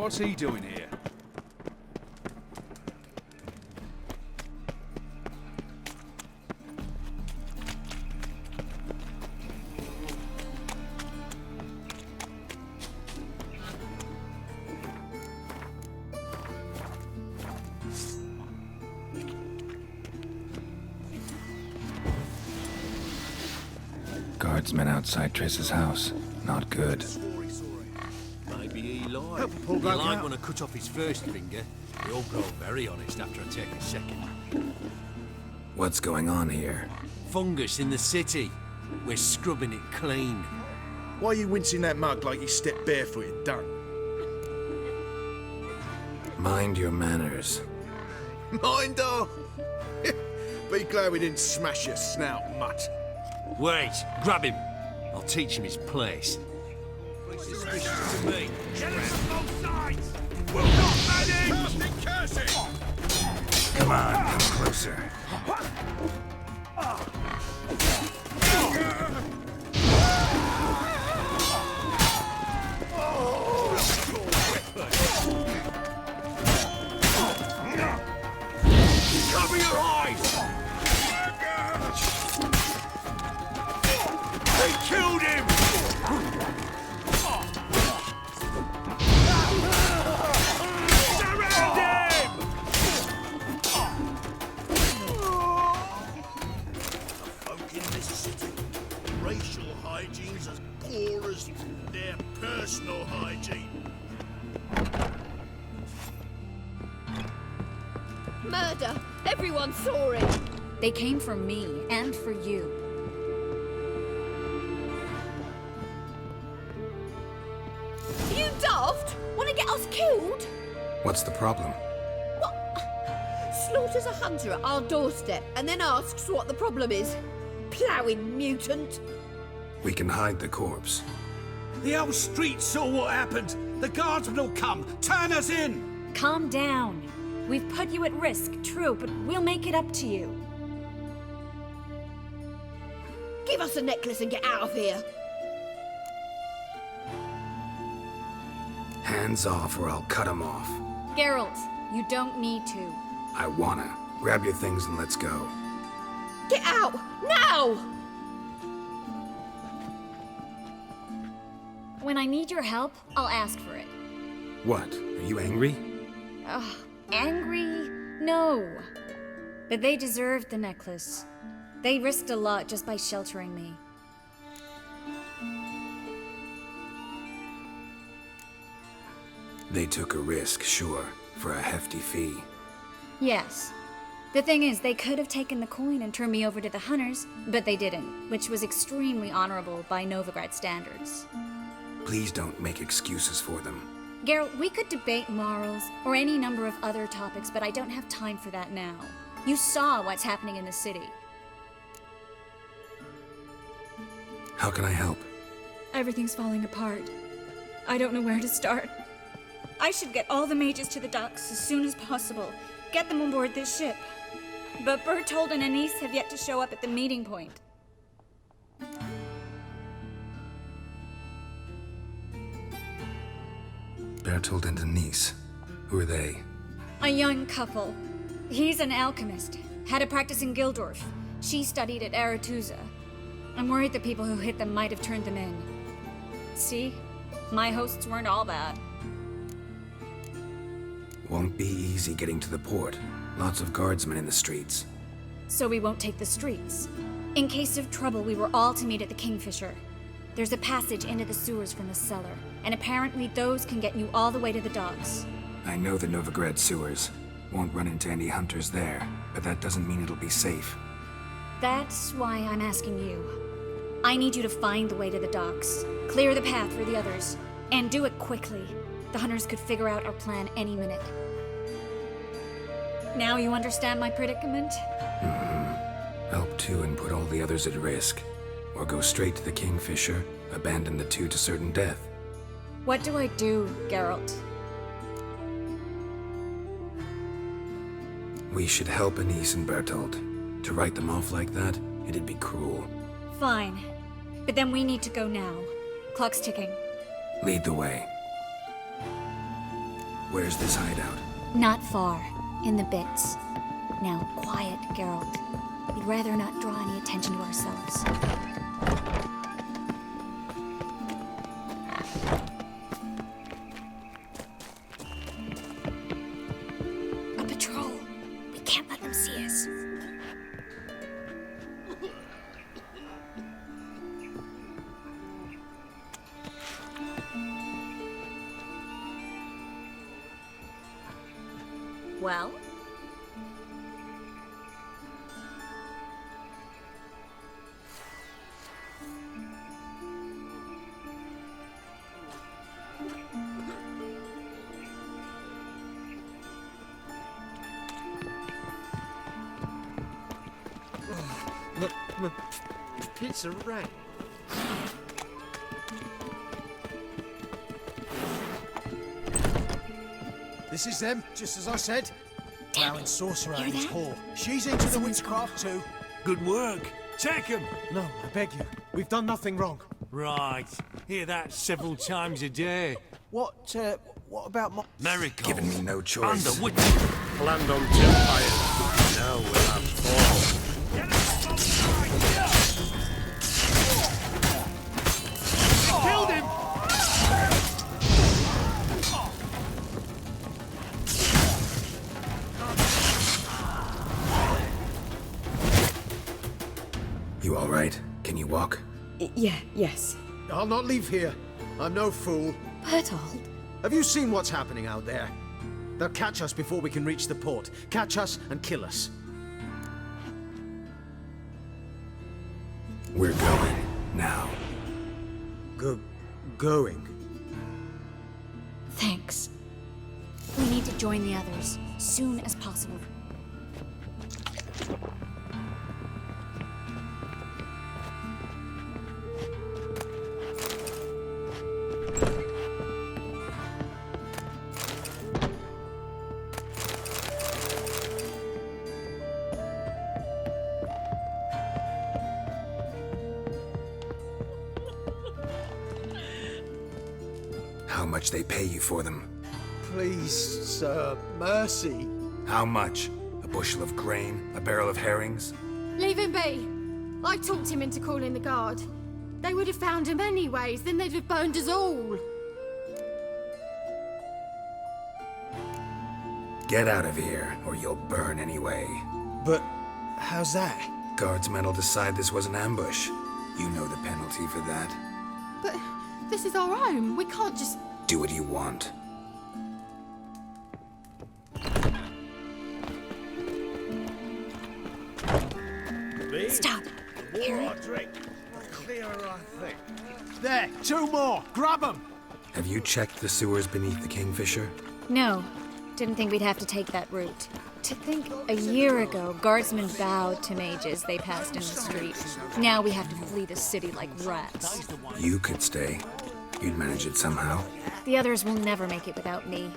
P: What's he doing here?
A: Guardsmen outside Triss's house. Not good.
H: Maybe he lied.
P: pull
H: He
P: back
H: lied
P: out.
H: when I cut off his first finger. They all grow very honest after I take a second.
A: What's going on here?
H: Fungus in the city. We're scrubbing it clean.
C: Why are you wincing that mug like you stepped barefooted, done?
A: Mind your manners.
C: Mind off! Be glad we didn't smash your snout, mutt.
H: Wait, grab him. I'll teach him his place. Suspicious to me.
P: Get him from both sides! We'll not manage!
C: Casting curses!
A: Come on, come closer.
P: Cover your eyes! They killed him! Surround him!
K: Folk in this city, racial hygiene's as poor as their personal hygiene.
F: Murder! Everyone saw it!
B: They came for me and for you.
F: You daft? Want to get us killed?
A: What's the problem?
F: Slaughters a hunter at our doorstep and then asks what the problem is. Ploughing mutant.
A: We can hide the corpse.
P: The whole street saw what happened. The guardsmen will come. Turn us in!
B: Calm down. We've put you at risk, true, but we'll make it up to you.
F: Give us a necklace and get out of here.
A: Hands off or I'll cut them off.
B: Geralt, you don't need to.
A: I wanna. Grab your things and let's go.
F: Get out! Now!
B: When I need your help, I'll ask for it.
A: What? Are you angry?
B: Ugh, angry? No. But they deserved the necklace. They risked a lot just by sheltering me.
A: They took a risk, sure, for a hefty fee.
B: Yes. The thing is, they could have taken the coin and turned me over to the hunters, but they didn't, which was extremely honorable by Novigrad standards.
A: Please don't make excuses for them.
B: Geralt, we could debate morals or any number of other topics, but I don't have time for that now. You saw what's happening in the city.
A: How can I help?
B: Everything's falling apart. I don't know where to start. I should get all the mages to the docks as soon as possible. Get them on board this ship. But Bertold and Anise have yet to show up at the meeting point.
A: Bertold and Denise. Who are they?
B: A young couple. He's an alchemist. Had a practice in Gildorf. She studied at Aretuza. I'm worried the people who hit them might have turned them in. See? My hosts weren't all bad.
A: Won't be easy getting to the port. Lots of guardsmen in the streets.
B: So we won't take the streets. In case of trouble, we were all to meet at the Kingfisher. There's a passage into the sewers from the cellar, and apparently those can get you all the way to the docks.
A: I know the Novigrad sewers. Won't run into any hunters there, but that doesn't mean it'll be safe.
B: That's why I'm asking you. I need you to find the way to the docks, clear the path for the others, and do it quickly. The hunters could figure out our plan any minute. Now you understand my predicament?
A: Help two and put all the others at risk. Or go straight to the Kingfisher, abandon the two to certain death.
B: What do I do, Geralt?
A: We should help Anise and Bertold. To write them off like that, it'd be cruel.
B: Fine. But then we need to go now. Clock's ticking.
A: Lead the way. Where's this hideout?
B: Not far. In the bits. Now, quiet, Geralt. We'd rather not draw any attention to ourselves. A patrol. We can't let them see us. Well?
D: Pizza right.
Q: This is them, just as I said. Allowing sorcerer
B: Hear
Q: and his
B: that?
Q: whore. She's into the witchcraft too.
P: Good work. Take him.
Q: No, I beg you. We've done nothing wrong.
P: Right. Hear that several times a day.
Q: What about my...
P: Marigold.
A: Giving me no choice.
P: Under witch.
R: Land on Tempire. Now we'll have four.
P: Killed him!
A: You all right? Can you walk?
M: Yes.
Q: I'll not leave here. I'm no fool.
M: Bertold?
Q: Have you seen what's happening out there? They'll catch us before we can reach the port. Catch us and kill us.
A: We're going. Now.
Q: Going?
B: Thanks. We need to join the others, soon as possible.
A: How much they pay you for them?
Q: Please, sir, mercy.
A: How much? A bushel of grain? A barrel of herrings?
F: Leave him be. I talked him into calling the guard. They would have found him anyways, then they'd have burned us all.
A: Get out of here, or you'll burn anyway.
Q: But how's that?
A: Guardsmen will decide this was an ambush. You know the penalty for that.
F: But this is our home. We can't just...
A: Do what you want.
B: Stop. Harry.
R: Drink. The clearer I think.
Q: There, two more. Grab them.
A: Have you checked the sewers beneath the Kingfisher?
B: No. Didn't think we'd have to take that route. To think a year ago, guardsmen bowed to mages they passed in the street. Now we have to flee the city like rats.
A: You could stay. You'd manage it somehow.
B: The others will never make it without me.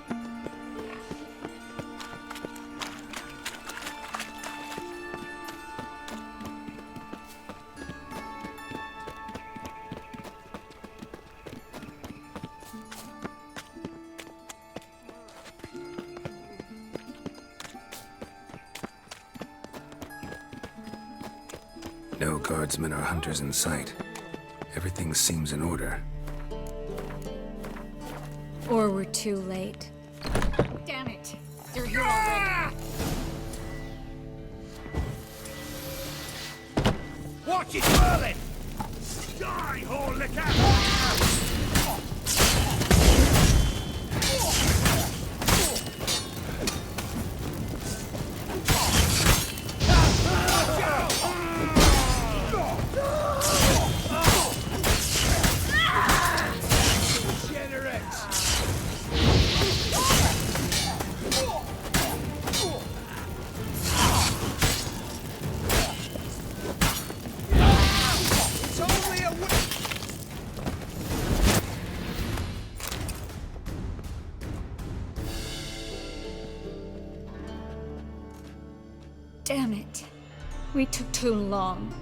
A: No guardsmen or hunters in sight. Everything seems in order.
B: Or we're too late. Damn it! They're here already.
P: Watch it whirling! Die, whore liquor!
B: Damn it. We took too long.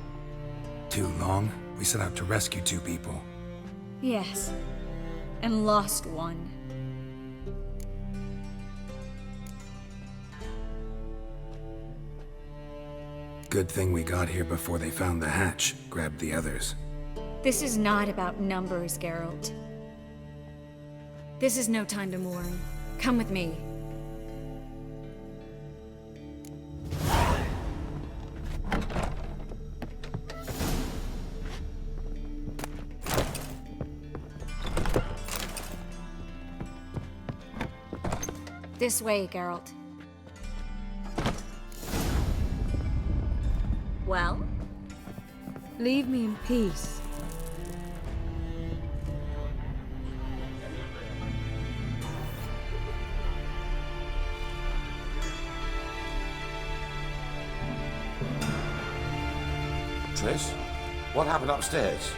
A: Too long? We set out to rescue two people.
B: Yes. And lost one.
A: Good thing we got here before they found the hatch, grabbed the others.
B: This is not about numbers, Geralt. This is no time to mourn. Come with me. This way, Geralt. Well?
M: Leave me in peace.
R: Triss, what happened upstairs?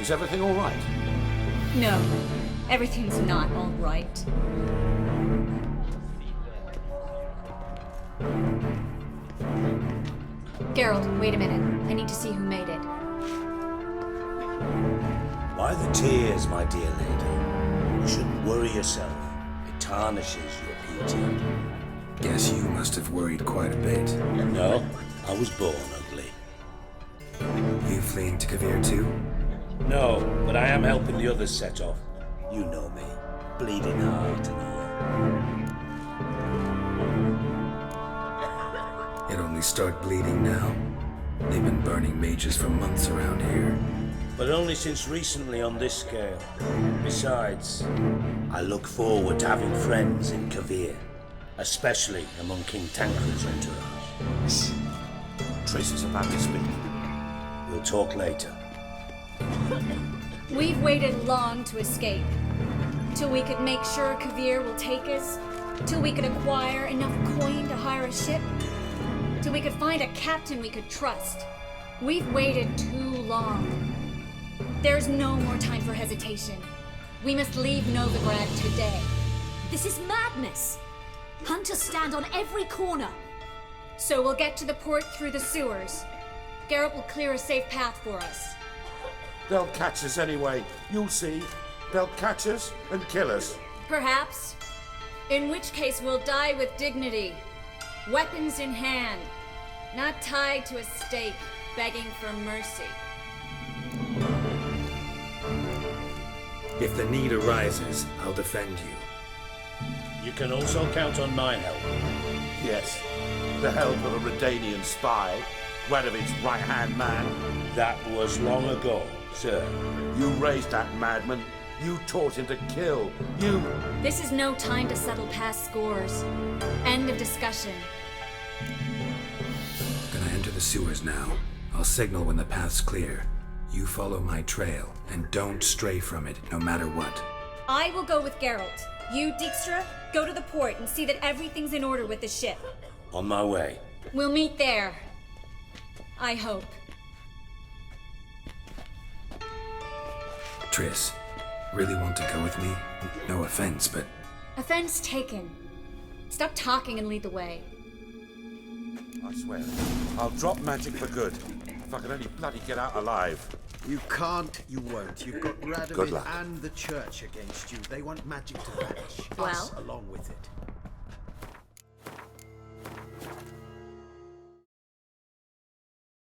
R: Is everything all right?
B: No, everything's not all right. Geralt, wait a minute. I need to see who made it.
O: Why the tears, my dear lady? You shouldn't worry yourself. It tarnishes your beauty.
A: Guess you must have worried quite a bit.
O: No, I was born ugly.
A: You fleeing to Kavir too?
O: No, but I am helping the others set off. You know me. Bleeding heart and all.
A: It only start bleeding now. They've been burning mages for months around here.
O: But only since recently on this scale. Besides, I look forward to having friends in Kavir, especially among King Tancred's entourage.
R: Shh. Triss is about to speak.
O: We'll talk later.
B: We've waited long to escape. Till we could make sure Kavir will take us. Till we could acquire enough coin to hire a ship. Till we could find a captain we could trust. We've waited too long. There's no more time for hesitation. We must leave Novigrad today.
S: This is madness! Hunters stand on every corner.
B: So we'll get to the port through the sewers. Geralt will clear a safe path for us.
R: They'll catch us anyway. You'll see. They'll catch us and kill us.
B: Perhaps. In which case we'll die with dignity. Weapons in hand. Not tied to a stake, begging for mercy.
A: If the need arises, I'll defend you.
O: You can also count on my help.
R: Yes, the help of a Redanian spy, Wedovic's right-hand man.
O: That was long ago, sir.
R: You raised that madman. You taught him to kill. You...
B: This is no time to settle past scores. End of discussion.
A: Gonna enter the sewers now. I'll signal when the path's clear. You follow my trail, and don't stray from it, no matter what.
B: I will go with Geralt. You, Dijkstra, go to the port and see that everything's in order with the ship.
O: On my way.
B: We'll meet there. I hope.
A: Triss, really want to go with me? No offense, but...
B: Offense taken. Stop talking and lead the way.
R: I swear, I'll drop magic for good. If I can only bloody get out alive.
Q: You can't, you won't. You've got
R: Good
Q: Radomir
R: luck.
Q: and the church against you. They want magic to vanish.
B: Well?
Q: Us along with it.